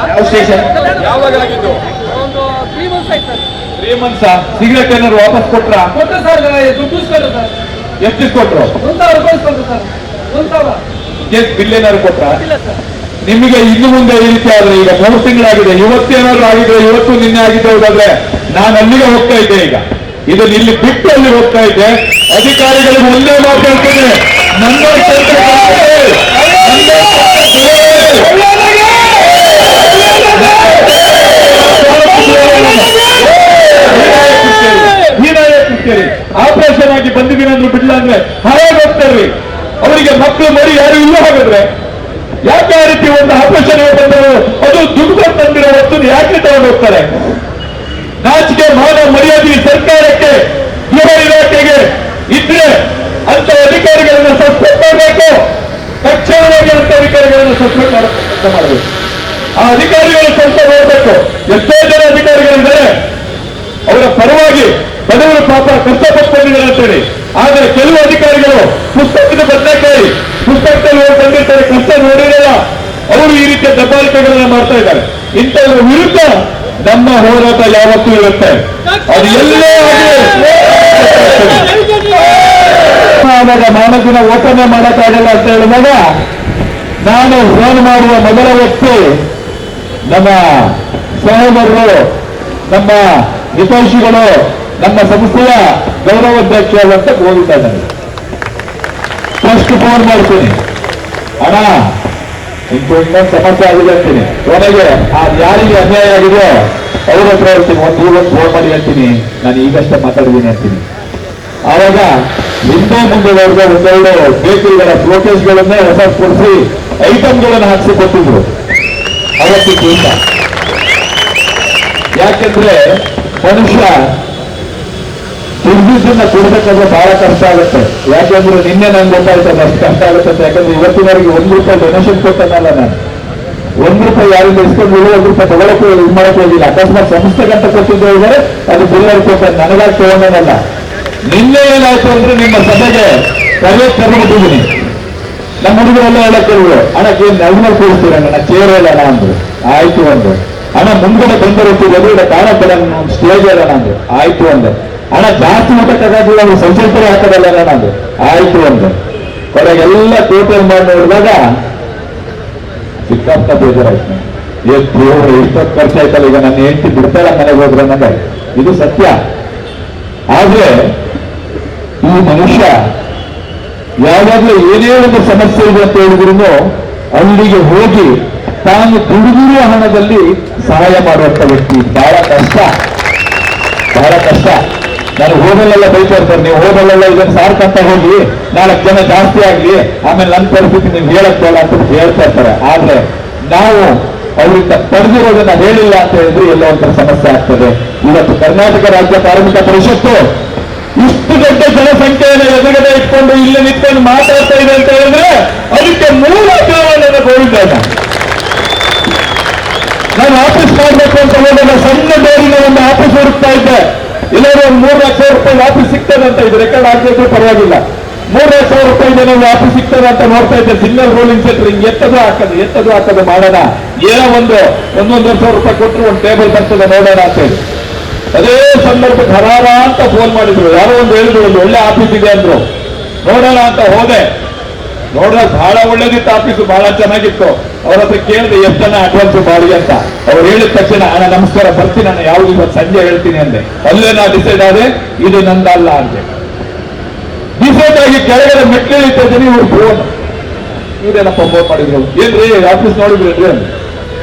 ಯಾವ ಸ್ಟೇಷನ್? ಯಾವಾಗ ಆಗಿದ್ದು? ಒಂದು 3 months ಆಯ್ತು ಸರ್. 3 months. ಸಿಗರೇಟ್ ಏನಾದ್ರು ವಾಪಸ್ ಕೊಟ್ರ? ಕೊಟ್ಟರು ಸರ್, ದುಡ್ಡು ಇಸ್ಕೊಂಡ್ರು ಸರ್. ಎಷ್ಟು ಕೊಟ್ರು? 1,000 ರೂಪಾಯಿ ಇಸ್ಕೊಂಡ್ರು ಸರ್. 1,000 ಕೇಸ್ ಬಿಲ್ ಏನಾದ್ರು ಕೊಟ್ರ? ಇಲ್ಲ ಸರ್. ನಿಮಗೆ ಇನ್ನು ಮುಂದೆ ಈ ರೀತಿ ಆದ್ರೆ, ಈಗ 3 ತಿಂಗಳಾಗಿದೆ, ಇವತ್ತೇನಾದ್ರು ಆಗಿದ್ರೆ, ಇವತ್ತು ನಿನ್ನೆ ಆಗಿದ್ದೆ ಹೋದಾದ್ರೆ ನಾನು ಅಲ್ಲಿಗೆ ಹೋಗ್ತಾ ಇದ್ದೆ. ಈಗ ಇದನ್ನ ಇಲ್ಲಿ ಬಿಟ್ಟು ಅಲ್ಲಿ ಹೋಗ್ತಾ ಇದ್ದೆ. ಅಧಿಕಾರಿಗಳಿಗೆ ಒಂದೇ ಮಾತು ಹೇಳ್ತೇನೆ, ನನ್ನ ಆಪರೇಷನ್ ಆಗಿ ಬಂದಿದ್ದೀನಿ ಅಂದ್ರೆ ಬಿಡ್ಲ ಅಂದ್ರೆ ಹಾಗೆ ಹೋಗ್ತಾರ್ರಿ. ಅವರಿಗೆ ಮಕ್ಕಳು ಮರಿ ಯಾರು ಇಲ್ಲ ಹಾಗಾದ್ರೆ ಯಾಕೆ ಆ ರೀತಿ ಒಂದು ಆಪರೇಷನ್ ಬಂದರು? ಅದು ದುಡ್ಡು ತಂದಿರೋ ವಸ್ತುನ ಯಾಕೆ ತಗೊಂಡು ಹೋಗ್ತಾರೆ? ನಾಚಿಕೆ ಮಾನ ಮರ್ಯಾದೆ ಸರ್ಕಾರಕ್ಕೆ, ಗೃಹ ಇಲಾಖೆಗೆ ಇದ್ರೆ ಅಂತ ಅಧಿಕಾರಿಗಳನ್ನ ಸಸ್ಪೆಂಡ್ ಮಾಡಬೇಕು. ತಕ್ಷಣವಾಗಿ ಅಂತ ಅಧಿಕಾರಿಗಳನ್ನ ಸಸ್ಪೆಂಡ್ ಮಾಡಬೇಕು. ಆ ಅಧಿಕಾರಿಗಳು ಸ್ವಲ್ಪ ನೋಡಬೇಕು. ಎಷ್ಟೋ ಜನ ಅಧಿಕಾರಿಗಳಿದ್ದಾರೆ ಅವರ ಪರವಾಗಿ ಬಡವರು ಪಾಪ ಕಷ್ಟಪಟ್ಟು ಬಂದಿದ್ದಾರೆ ಅಂತೇಳಿ. ಆದರೆ ಕೆಲವು ಅಧಿಕಾರಿಗಳು ಪುಸ್ತಕದ ಬದನೆಕಾಯಿ ಪುಸ್ತಕದಲ್ಲಿ ಬಂದಿರ್ತಾರೆ, ಕಷ್ಟ ನೋಡಿರಲ್ಲ. ಅವರು ಈ ರೀತಿಯ ದಬ್ಬಾಳಿಕೆಗಳನ್ನ ಮಾಡ್ತಾ ಇದ್ದಾರೆ. ಇಂಥವ್ರ ವಿರುದ್ಧ ನಮ್ಮ ಹೋರಾಟ ಯಾವತ್ತೂ ಇರುತ್ತೆ. ಅದು ಎಲ್ಲೇ ಆದಾಗ ಮಾನಸಿನ ಓಪನೆ ಮಾಡೋಕ್ಕಾಗಲ್ಲ ಅಂತ ಹೇಳಿದಾಗ ನಾನು ಫೋನ್ ಮಾಡುವ ಮೊದಲ ವ್ಯಕ್ತಿ ನಮ್ಮ ಸಹೋದರರು, ನಮ್ಮ ಹಿತೈಷಿಗಳು, ನಮ್ಮ ಸಂಸ್ಥೆಯ ಗೌರವಾಧ್ಯಕ್ಷರಾದಂತ ಗೋವಿಂದ ನನಗೆ ಫಸ್ಟ್ ಫೋನ್ ಮಾಡ್ತೀನಿ, ಅಣ್ಣ ಇನ್ನೊಂದು ಸಮಸ್ಯೆ ಆಗಿದೆ ಅಂತೀನಿ. ಕೊನೆಗೆ ಯಾರಿಗೆ ಅನ್ಯಾಯ ಆಗಿದೆಯೋ ಅವ್ರ ಹತ್ರ ಹೇಳ್ತೀನಿ, ಒಂದು ಫೋನ್ ಮಾಡಿ ಹೇಳ್ತೀನಿ, ನಾನು ಈಗಷ್ಟೇ ಮಾತಾಡಿದ್ದೀನಿ ಅಂತೀನಿ. ಆವಾಗ ಹಿಂದೆ ಮುಂದೆ ಹೋದ ಒಂದೆರಡು ಬೇಕರಿಗಳ ಫ್ಲೋಕೇಶ್ಗಳನ್ನೇ ಹೊಸ ಕೊಡಿಸಿ ಐಟಮ್ಗಳನ್ನು ಹಾಕಿಸಿ ಕೊಟ್ಟಿದ್ರು ಅವತ್ತಿಗಿಂತ. ಯಾಕೆಂದ್ರೆ ಮನುಷ್ಯ ದುಡ್ಡನ್ನ ಕೊಡ್ಬೇಕಾದ್ರೆ ಬಹಳ ಕಷ್ಟ ಆಗುತ್ತೆ. ಯಾಕೆಂದ್ರೆ ನಿನ್ನೆ ನಂಗೆ ಗೊತ್ತಾಯ್ತು ಅಷ್ಟು ಕಷ್ಟ ಆಗುತ್ತೆ ಅಂತ. ಯಾಕಂದ್ರೆ ಇವತ್ತಿನವರೆಗೆ ₹1 ಡೊನೇಷನ್ ಕೊಟ್ಟನಲ್ಲ ನಾನು. ₹1 ಯಾರಿಂದ ಇಸ್ಕೊಂಡು ₹1 ತಗೊಳಕ್ಕೂ ಇದು ಮಾಡಕ್ ಹೋಗಿಲ್ಲ. ಅಕಸ್ಮಾತ್ ಸಂಸ್ಥೆಗಂತ ಕೊಟ್ಟಿದ್ದೆ ಇದ್ದಾರೆ, ಅದು ಬಿಲ್ಲರ್ ಕೊಟ್ಟ ನನಗಾಗಿ ತಗೊಂಡನಲ್ಲ. ನಿನ್ನೆ ಏನಾಯ್ತು ಅಂದ್ರೆ ನಿಮ್ಮ ಸಭೆಗೆ ಕರೆಬಿಟ್ಟಿದ್ದೀನಿ. ನಮ್ಮ ಹುಡುಗರೆಲ್ಲ ಹೇಳಕ್ಕಿದ್ರು, ಅಣ್ಣ ನಗ್ನಲ್ಲಿ ಕೂರಿಸ್ತೀರ ನನ್ನ ಚೇರ್ ಇಲ್ಲ ಅಂದ್ರು. ಆಯ್ತು ಅಂದ್ರು. ಅಣ್ಣ ಮುಂದ್ಗಡೆ ಬಂದಿರುತ್ತೀವಿ ಎದುರುಗಡೆ ಕಾಣಬೇಡ ಸ್ಟೇಜ್ ಇಲ್ಲ ಅಂದ್ರು. ಆಯ್ತು ಅಂದೆ. ಅಣ್ಣ ಜಾಸ್ತಿ ಊಟಕ್ಕಾಗಲ್ಲ, ಅವ್ರು ಸಂಚರಿಸಲು ಹಾಕೋದಲ್ಲ ಅಂದ್ರು. ಆಯ್ತು ಅಂದೆ. ಕೊನೆಗೆಲ್ಲ ಟೋಟಲ್ ಮಾಡಿ ನೋಡಿದಾಗ ಸಿಕ್ಕಾಪ್ತ ಬೇಜಾರಾಯ್ತು. ಇಷ್ಟೊತ್ತು ಖರ್ಚು ಆಯ್ತಲ್ಲ, ಈಗ ನನ್ನ ಹೆಂಡತಿ ಬಿಡ್ತಾರ ಮನೆಗೆ ಹೋದ್ರೆ ನನಗೆ ಇದು ಸತ್ಯ. ಆದ್ರೆ ಈ ಮನುಷ್ಯ ಯಾವಾಗಲೂ ಏನೇ ಒಂದು ಸಮಸ್ಯೆ ಇದೆ ಅಂತ ಹೇಳಿದ್ರು ಅಲ್ಲಿಗೆ ಹೋಗಿ ತಾನು ದುಡಿದಿರುವ ಹಣದಲ್ಲಿ ಸಹಾಯ ಮಾಡುವಂತ ವ್ಯಕ್ತಿ. ಬಹಳ ಕಷ್ಟ, ಬಹಳ ಕಷ್ಟ. ನಾನು ಹೋಗಲೆಲ್ಲ ಬೈತಾ ಇರ್ತಾರೆ, ನೀವು ಹೋಗಲೆಲ್ಲ ಇದನ್ನು ಸಾರ್ಕಂತ ಹೋಗಿ 4 ಜನ ಜಾಸ್ತಿ ಆಗ್ಲಿ, ಆಮೇಲೆ ನನ್ನ ಪರಿಸ್ಥಿತಿ ನೀವು ಹೇಳಕ್ ಬೇಡ ಅಂತ ಹೇಳ್ತಾ ಇರ್ತಾರೆ. ಆದ್ರೆ ನಾವು ಅವರಿಂದ ಪಡೆದಿರೋದನ್ನ ಹೇಳಿಲ್ಲ ಅಂತ ಹೇಳಿದ್ರೆ ಎಲ್ಲೋ ಒಂಥರ ಸಮಸ್ಯೆ ಆಗ್ತದೆ. ಇವತ್ತು ಕರ್ನಾಟಕ ರಾಜ್ಯ ಕಾರ್ಮಿಕ ಪರಿಷತ್ತು ಇಷ್ಟು ದೊಡ್ಡ ಜನಸಂಖ್ಯೆಯನ್ನು ಎದುರುಗಡೆ ಇಟ್ಕೊಂಡು ಇಲ್ಲಿ ನಿಂತ್ಕೊಂಡು ಮಾತಾಡ್ತಾ ಇದೆ ಅಂತ ಹೇಳಿದ್ರೆ ಅದಕ್ಕೆ ಮೂಲ ಕಾರಣ ಗೋವಿಂದಣ್ಣ. ನಾನು ಆಫೀಸ್ ಮಾಡಬೇಕು ಅಂತ ಹೋದಾಗ ಸಣ್ಣ ಡೋರಿನ ಒಂದು ಆಫೀಸ್ ಹುಡುಕ್ತಾ ಇದ್ದೆ. ಇಲ್ಲಾಂದ್ರೆ ಒಂದು ₹3,00,000 ಆಫೀಸ್ ಸಿಗ್ತದೆ ಅಂತ ಇದು ರೆಕಾರ್ಡ್ ಆಗ್ತಿದ್ರು ಪರವಾಗಿಲ್ಲ. ₹3,00,000 ಒಂದು ಆಫೀಸ್ ಸಿಗ್ತದೆ ಅಂತ ನೋಡ್ತಾ ಇದ್ದೆ. ಸಿಂಗಲ್ ರೋಲಿಂಗ್ ಸೆಂಟರ್ ಹಿಂಗೆ ಎತ್ತದು ಹಾಕೋದು ಮಾಡೋಣ, ಏನೋ ₹1,500 ಕೊಟ್ಟರು ಒಂದು ಟೇಬಲ್ ಬರ್ತದೆ ನೋಡೋಣ ಅಂತ ಹೇಳಿ. ಅದೇ ಸಂದರ್ಭಕ್ಕೆ ಹರಾರ ಅಂತ ಫೋನ್ ಮಾಡಿದ್ರು. ಯಾರೋ ಒಂದು ಹೇಳಿದ್ರು, ಒಂದು ಒಳ್ಳೆ ಆಫೀಸ್ ಇದೆ ಅಂದ್ರು. ನೋಡೋಣ ಅಂತ ಹೋದೆ. ನೋಡಿದಾಗ ಬಹಳ ಒಳ್ಳೇದಿತ್ತು ಆಫೀಸು, ಬಹಳ ಚೆನ್ನಾಗಿತ್ತು. ಅವ್ರ ಹತ್ರ ಕೇಳಿದೆ ಎಷ್ಟು ಜನ ಅಡ್ವಾನ್ಸ್ ಮಾಡಿ ಅಂತ. ಅವ್ರು ಹೇಳಿದ ತಕ್ಷಣ ಅಣ್ಣ ನಮಸ್ಕಾರ ಬರ್ತೀನಿ, ನಾನು ಯಾವ್ದು ಇವತ್ತು ಸಂಜೆ ಹೇಳ್ತೀನಿ ಅಂದೆ. ಅಲ್ಲೇ ನಾ ಡಿಸೈಡ್ ಆದೆ, ಇದು ನಂದಲ್ಲ ಅಂದೆ. ಡಿಸೈಡ್ ಆಗಿ ಕೆಳಗಡೆ ಮೆಟ್ಲಿಳಿತಾ ಇದ್ದೀನಿ. ಇವ್ರು ಫೋನ್, ಇವ್ರೇನಪ್ಪ ಫೋನ್ ಮಾಡಿದ್ರು, ಏನ್ರಿ ಆಫೀಸ್ ನೋಡಿದ್ರಿ ಅಂದೆ.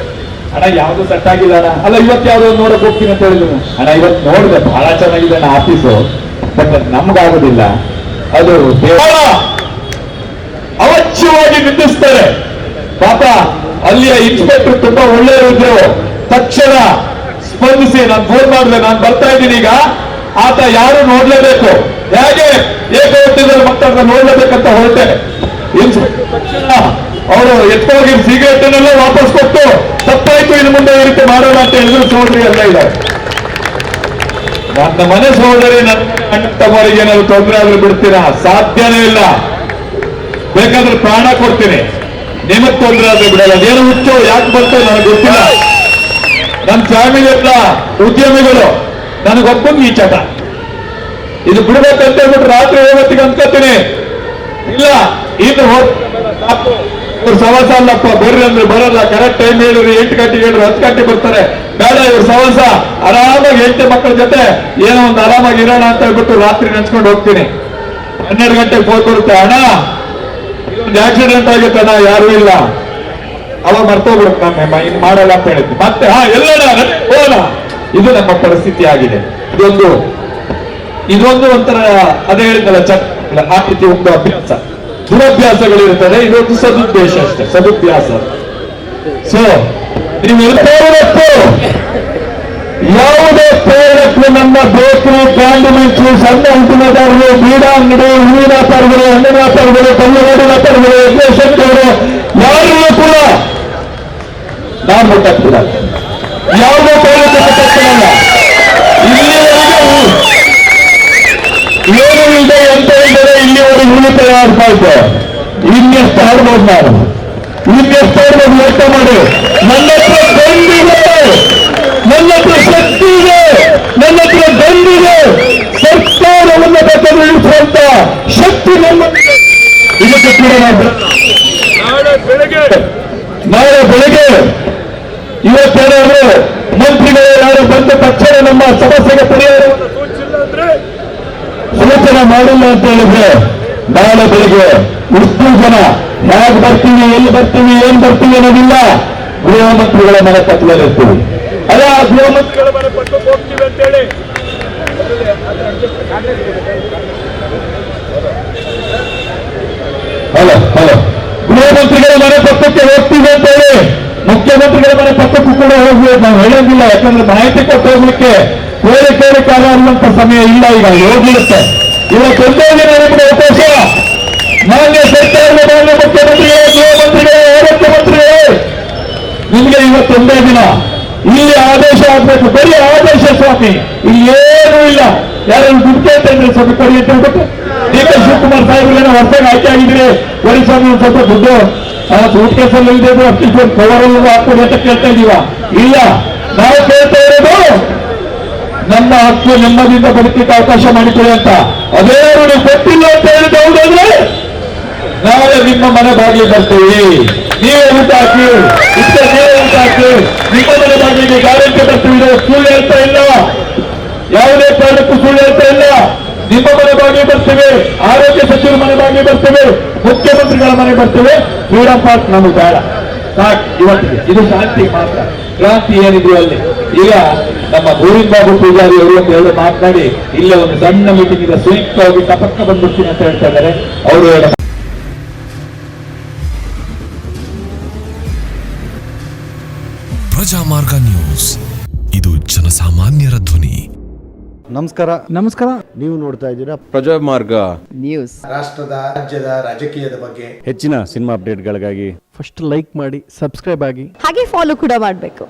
ಅಣ್ಣ ಯಾವ್ದು ಸೆಟ್ ಆಗಿಲ್ಲ ಅಣ್ಣ. ಅಲ್ಲ ಇವತ್ತು ಯಾವ್ದು ನೋಡಕ್ ಹೋಗ್ತೀನಿ ಅಂತ ಹೇಳಿದ್ರು. ಅಣ್ಣ ಇವತ್ತು ನೋಡಿದೆ, ಬಹಳ ಚೆನ್ನಾಗಿದೆ ಅಣ್ಣ ಆಫೀಸು, ಬಟ್ ನಮ್ಗಾಗೋದಿಲ್ಲ. ಅದು ಅವಶ್ಯವಾಗಿ ನಿಂದಿಸ್ತಾರೆ. ಪಾಪ ಅಲ್ಲಿಯ ಇನ್ಸ್ಪೆಕ್ಟರ್ ತುಂಬಾ ಒಳ್ಳೆಯವರು. ತಕ್ಷಣ ಸ್ಪಂದಿಸಿ ನಾನು ಫೋನ್ ಮಾಡಿದೆ, ನಾನು ಬರ್ತಾ ಇದ್ದೀನಿ ಈಗ, ಆತ ಯಾರು ನೋಡ್ಲೇಬೇಕು, ಹೇಗೆ ಏಕವಟ್ಟಿನಲ್ಲಿ ಮಾತಾಡ್ತಾ ನೋಡ್ಲೇಬೇಕಂತ ಹೊರಟೆ. ಇನ್ಸ್ಪೆಕ್ಟರ್ ತಕ್ಷಣ ಅವರು ಎತ್ಕೋಗಿ ಸಿಗರೇಟ್ ಅನ್ನೆಲ್ಲ ವಾಪಸ್ ಕೊಟ್ಟು ತಪ್ಪಾಯ್ತು, ಇನ್ನು ಮುಂದೆ ಈ ರೀತಿ ಮಾಡೋಣ ಅಂತ ಹೇಳಿದ್ರು. ಸೋದರಿ ಎಲ್ಲ ಇದ್ದಾರೆ. ನನ್ನ ಮನೆ ಸಹೋದರಿ, ನನ್ನ ಅಣ್ಣ ತಮ್ಮರಿಗೆ ಏನಾದ್ರು ತೊಂದರೆ ಆದ್ರೂ ಬಿಡ್ತೀರಾ? ಸಾಧ್ಯನೇ ಇಲ್ಲ. ಬೇಕಾದ್ರೆ ಪ್ರಾಣ ಕೊಡ್ತೀನಿ, ನಿಮಗ್ ತೊಂದರೆ ಆದ್ರೆ ಬಿಡಲ್ಲ. ಅದೇನು ಹುಚ್ಚು ಯಾಕೆ ಬರ್ತೋ ನನಗೆ ಗೊತ್ತಿಲ್ಲ. ನನ್ನ ಫ್ಯಾಮಿಲಿ ಎಲ್ಲ ಉದ್ಯಮಿಗಳು ನನಗೊಬ್ಬಂಗೆ ಈ ಚಟ. ಇದು ಬಿಡ್ಬೇಕಂತ ಹೇಳ್ಬಿಟ್ಟು ರಾತ್ರಿ 9 ಅನ್ಕೋತೀನಿ. ಇಲ್ಲ ಇನ್ನು ಇವ್ರು ಸವಾಸ ಅಲ್ಲಪ್ಪ, ಬರ್ರಿ ಅಂದ್ರೆ ಬರಲ್ಲ, ಕರೆಕ್ಟ್ ಟೈಮ್ ಹೇಳಿರಿ, 8 ಗಂಟೆಗೆ ಹೇಳಿರಿ, 10 ಗಂಟೆ ಬರ್ತಾರೆ, ಬೇಡ ಇವ್ರು ಸವಾಸ, ಆರಾಮಾಗಿ 8 ಮಕ್ಕಳ ಜೊತೆ ಏನೋ ಒಂದು ಆರಾಮಾಗಿ ಇರೋಣ ಅಂತ ಹೇಳ್ಬಿಟ್ಟು ರಾತ್ರಿ ನೆನ್ಸ್ಕೊಂಡು ಹೋಗ್ತೀನಿ. 12 ಗಂಟೆಗೆ ಫೋನ್ ಬರುತ್ತೆ, ಅಣ್ಣ ಇದೊಂದು ಆಕ್ಸಿಡೆಂಟ್ ಆಗಿತ್ತು ಅಣ್ಣ, ಯಾರು ಇಲ್ಲ. ಅವಾಗ ಮರ್ತೋಗ್ಬಿಡುತ್ತೆ, ನಮ್ಮ ಇನ್ನು ಮಾಡಲ್ಲ ಅಂತ ಹೇಳಿದ್ವಿ. ಮತ್ತೆ ಎಲ್ಲಣ್ಣ ಹೋಗೋಣ. ಇದು ನಮ್ಮ ಪರಿಸ್ಥಿತಿ ಆಗಿದೆ. ಇದೊಂದು ಒಂಥರ ಅದೇ ಹೇಳಿದ್ದಲ್ಲ ಚಕ್ರ, ಆ ರೀತಿ ಒಂದು ಅಭ್ಯಾಸ, ದುರಭ್ಯಾಸಗಳಿರ್ತದೆ. ಇದೊಂದು ಸದುದ್ದೇಶ ಅಷ್ಟೇ, ಸದುಭ್ಯಾಸ. ಸೊ ನೀವೆಲ್ಲವೂ ಯಾವುದೇ ಪ್ರೇರಕರು ನಮ್ಮ ಬೇಕರಿ, ಕಾಂಡಿಮೆಂಟ್ಸ್, ಸಣ್ಣ ಅಂತಿಮದಾರರು, ಬೀಡ ಅಂಗಡಿ, ಹೂವಿನ ವ್ಯಾಪಾರಿಗಳು, ಹಣ್ಣಿನ ವ್ಯಾಪಾರಿಗಳು, ಕಲ್ಲುಗಾಡಿ ವ್ಯಾಪಾರಿಗಳು, ಯಜ್ಞಶಕ್ತಿಗಳು ಯಾರಿಗೂ ಕೂಡ ನಾವು ಮುಟ್ಟಕ್ತಿಲ್ಲ. ಯಾವುದೇ ಪ್ರೇರಕ ಮುಟ್ಟಕ್ತಿಲ್ಲ. ಏನು ಇದೆ ಅಂತ ಹೇಳಿದರೆ ಇಲ್ಲಿವರೆಗೆ ಹುಳಿ ತಯಾರಿಸ್ತಾ ಇದ್ದೆ. ಇನ್ನೆಷ್ಟು ಆಡ್ಬೋದು ನಾನು, ಇನ್ನೆಷ್ಟು ಆಡ್ಬೋದು ಯೋಚನೆ ಮಾಡಿ. ನನ್ನ ಹತ್ರ ಬಂದಿದೆ, ನನ್ನ ಹತ್ರ ಶಕ್ತಿ ಇದೆ, ನನ್ನ ಹತ್ರ ಬಂದಿದೆ. ಸರ್ಕಾರವನ್ನು ಬೇಕಾದ್ರೆ ಇಳಿಸುವಂತ ಶಕ್ತಿ ನಮ್ಮಲ್ಲಿದೆ. ಇದಕ್ಕೆ ಕೂಡ ನಾಳೆ ಬೆಳಗ್ಗೆ ಇವತ್ತೇನಾದ್ರು ಮಂತ್ರಿಗಳು ಯಾರು ಬಂದ ತಕ್ಷಣ ನಮ್ಮ ಸಮಸ್ಯೆಗೆ ಪರಿಹಾರವನ್ನು ಸೂಚನೆ ಮಾಡಿಲ್ಲ ಅಂತ ಹೇಳಿದ್ರೆ ನಾಳೆ ಬೆಳಿಗ್ಗೆ ಇಷ್ಟು ಜನ ಹೇಗೆ ಬರ್ತೀವಿ, ಎಲ್ಲಿ ಬರ್ತೀವಿ, ಏನ್ ಬರ್ತೀವಿ ಅನ್ನೋದಿಲ್ಲ. ಗೃಹ ಮಂತ್ರಿಗಳ ಮನೆ ಪಕ್ಕದಲ್ಲಿ ಇರ್ತೀವಿ. ಅಲ್ಲ, ಗೃಹ ಮಂತ್ರಿಗಳ ಮನೆ ಪಕ್ಕಕ್ಕೆ ಹೋಗ್ತೀವಿ ಅಂತೇಳಿ ಹಲೋ ಗೃಹ ಮಂತ್ರಿಗಳ ಮನೆ ಪಕ್ಕಕ್ಕೆ ಹೋಗ್ತೀವಿ ಅಂತೇಳಿ ಮುಖ್ಯಮಂತ್ರಿಗಳ ಮನೆ ಪಕ್ಕಕ್ಕೂ ಕೂಡ ಹೋಗ್ಬೇಕು. ನಾವು ಹೇಳೋದಿಲ್ಲ, ಯಾಕಂದ್ರೆ ಮಾಹಿತಿ ಕೊಟ್ಟು ಹೋಗ್ಲಿಕ್ಕೆ ಬೇರೆ ಕಾಲ ಅನ್ನುವಂತ ಸಮಯ ಇಲ್ಲ. ಈಗ ಹೋಗಿರುತ್ತೆ. ಇವತ್ತೊಂದೇ ದಿನ ನಿಮಗೆ ಅವಕಾಶ. ಮಾನ್ಯ ಸರ್ಕಾರದ ಮಾನ್ಯ ಮುಖ್ಯಮಂತ್ರಿಗಳೇ, ಗೃಹ ಮಂತ್ರಿಗಳೇ, ಆರೋಗ್ಯ ಮಂತ್ರಿಗಳೇ, ನಿಮಗೆ ಇವತ್ತೊಂದೇ ದಿನ ಇಲ್ಲಿ ಆದೇಶ ಆಗ್ಬೇಕು. ಬರೀ ಆದೇಶ ಸ್ವಾಮಿ, ಇಲ್ಲಿ ಏನೂ ಇಲ್ಲ. ಯಾರು ದುಡ್ಡು ಕೇಳ್ತಾರೆ ಸ್ವಲ್ಪ ಕೊಡಿ ಅಂತ ಹೇಳ್ಬಿಟ್ಟು ಡಿ ಕೆ ಶಿವಕುಮಾರ್ ಸಾಹೇಬ್ರೇನೋ ಹೊರತಾಗಿ ಆಯ್ಕೆ ಆಗಿದ್ರೆ ಬರೀ ಸ್ವಾಮಿ ಒಂದು ಸ್ವಲ್ಪ ದುಡ್ಡು ಸೂಟ್ ಕೇಸಲ್ಲಿ ಇಲ್ದಿದ್ರು ಅಷ್ಟು ಕವರಲ್ಲೂ ಹಾಕ್ಕೊಡಿ ಅಂತ ಕೇಳ್ತಾ ಇದೀವ. ಇಲ್ಲ, ನಾವು ಕೇಳ್ತಾ ಇರೋದು ನಮ್ಮ ಹಕ್ಕು, ನೆಮ್ಮದಿಯಿಂದ ಬದುಕಲಿಕ್ಕೆ ಅವಕಾಶ ಮಾಡಿಕೊಡಿ ಅಂತ. ಅದೇನು ನೀವು ಗೊತ್ತಿಲ್ಲ ಅಂತ ಹೇಳಿದ ಹೌದಾದ್ರೆ ನಾಳೆ ನಿಮ್ಮ ಮನೆ ಬಾಗಿಲು ಬರ್ತೀವಿ. ನೀವೇ ಊಟ ಹಾಕಿ, ನೀವೇ ಊಟ ಹಾಕಿ, ನಿಮ್ಮ ಮನೆ ಬಾಗಿಲಿಗೆ ಗ್ಯಾರಂಟಿ ಬರ್ತೀವಿ. ಸುಳ್ಳು ಹೇಳ್ತಾ ಇಲ್ಲ, ಯಾವುದೇ ಕಾರಣಕ್ಕೂ ಸುಳ್ಳು ಹೇಳ್ತಾ ಇಲ್ಲ. ನಿಮ್ಮ ಮನೆ ಬಾಗಿಲು ಬರ್ತೇವೆ, ಆರೋಗ್ಯ ಸಚಿವರ ಮನೆ ಬಾಗಿಲು ಬರ್ತೇವೆ, ಮುಖ್ಯಮಂತ್ರಿಗಳ ಮನೆ ಬರ್ತೇವೆ. ಫ್ರೀಡಂ ಪಾರ್ಕ್ ನಮಗೆ ಬೇಡ, ಸಾಕು ಇವತ್ತಿಗೆ. ಇದು ಶಾಂತಿ ಮಾತ್ರ. ಕ್ರಾಂತಿ ಏನಿದೆಯೋ ಅಲ್ಲಿ ಈಗ ನಮ್ಮ ಗೋವಿಂದ ಬಾಬು ಪೂಜಾರಿ ಅವರು ಅಂತ ಹೇಳಿ ಮಾತನಾಡಿ ಇಲ್ಲೇ ಒಂದು ಸಣ್ಣ ಮೀಟಿಂಗ್ ಇದೆ, ಸ್ವೀಕವಾಗಿ ತಪಕ್ಕ ಬಂದ್ಬಿಡ್ತೀನಿ ಅಂತ ಹೇಳ್ತಾ ಇದ್ದಾರೆ ಅವರು. ಪ್ರಜಾಮಾರ್ಗ ನ್ಯೂಸ್, ಇದು ಜನಸಾಮಾನ್ಯರ ಧ್ವನಿ. ನಮಸ್ಕಾರ. ನೀವು ನೋಡ್ತಾ ಇದ್ದೀರಾ ಪ್ರಜಾಮಾರ್ಗ ನ್ಯೂಸ್. ರಾಷ್ಟ್ರದ, ರಾಜ್ಯದ, ರಾಜಕೀಯದ ಬಗ್ಗೆ ಹೆಚ್ಚಿನ ಸಿನಿಮಾ ಅಪ್ಡೇಟ್ಗಳಿಗಾಗಿ ಫಸ್ಟ್ ಲೈಕ್ ಮಾಡಿ, ಸಬ್ಸ್ಕ್ರೈಬ್ ಆಗಿ, ಹಾಗೆ ಫಾಲೋ ಕೂಡ ಮಾಡಬೇಕು.